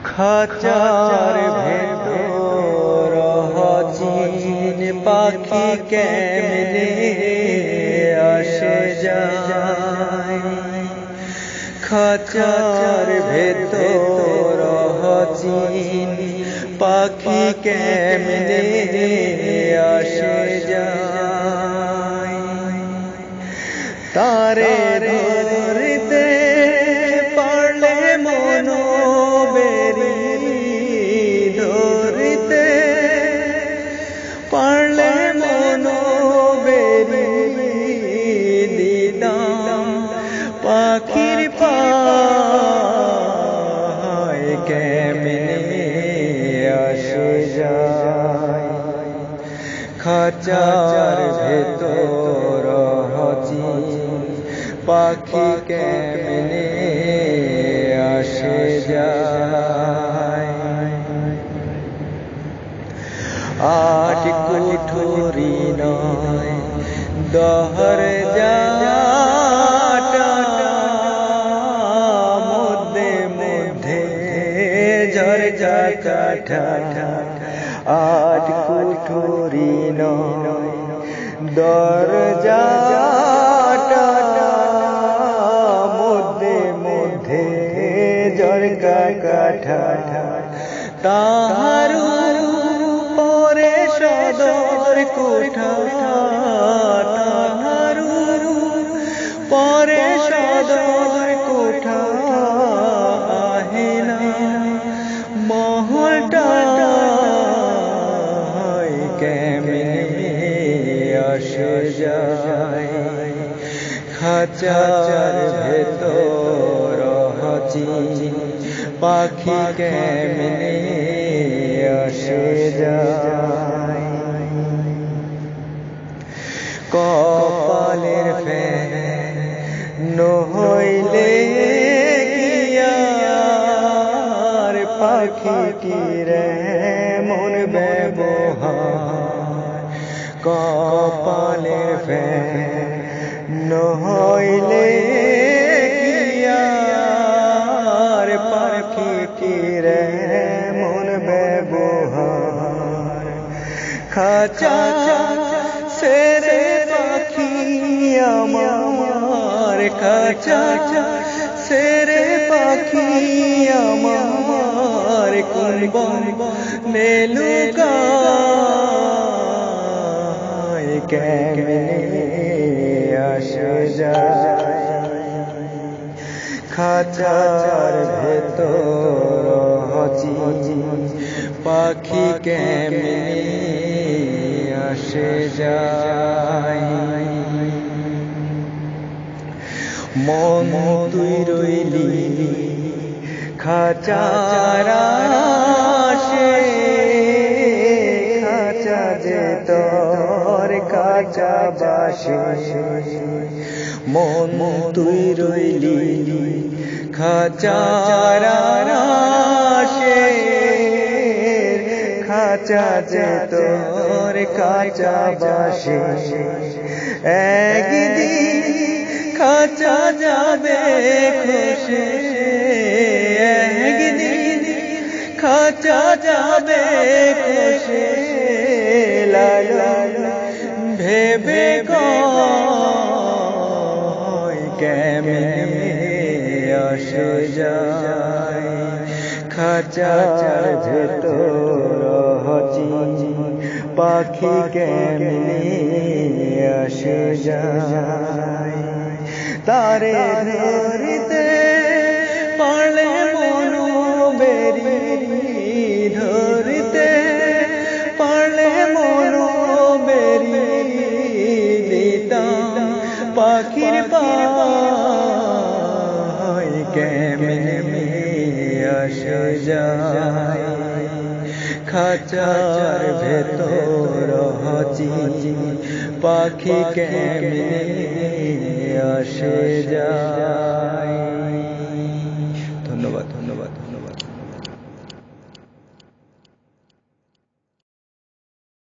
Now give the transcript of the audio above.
খাঁচার ভেতর চিন পাখি কেমনে আসে যায়। খাঁচার ভেতর চিন পাখি কেমনে আসে যায়। তারে ধরতে পারলে মনো ধরতে পারলে মনো দিতাম পাখির পায় কেমনে আসে যায়। খাঁচার ভেতর পাখি কেমনে আসে যায়। আট কুঠুরি নয় দহর জাটা মধ্যে মধ্যে ঝরঝা কাঠা। আট কুঠুরি নয় দরজাটা মধ্যে মধ্যে ঝরঝা কাঠা। তাহার পরে সদর কোঠা। তাহার পরে সদর কোঠা আহে না মহলটা কেমনে আসে যায়। খাঁচার ভেতর পাখি কেমনে আসে যায়। কপালের ফেন হইলে আর পাখিটির মন ব্যবহার। কপালের ফেন হইলে আর পাখিটির মন ব্যবহার। খাঁচা সেরে পাখি আমার। খাঁচা সেরে পাখি আমার কোন বনে লুকায় কেমনে আসে যায়। খাঁচার ভেতর পাখি কেমনে আসে যায়। মন তুই রইলি খাঁচার আশে। খাঁচা যে তোর কাঁচা বাসে। মন তুই রইলি খাঁচার আশে। খাঁচা যে তোর কাঁচা বাসে। একদিন খাঁচা যাবে খসে। একদিন খাঁচা যাবে খসে। লাল ভেবে কয় কেমনে আসে যায়। খাঁচার ভেতর পাখি কেমনে আসে যায়। তারে ধরতে পারলে মনো ধরতে পারলে মনো দিতাম পাখির পায় কেমনে আসে যায়। খাঁচার ভেতর পাখি কেমনে আসে যায়।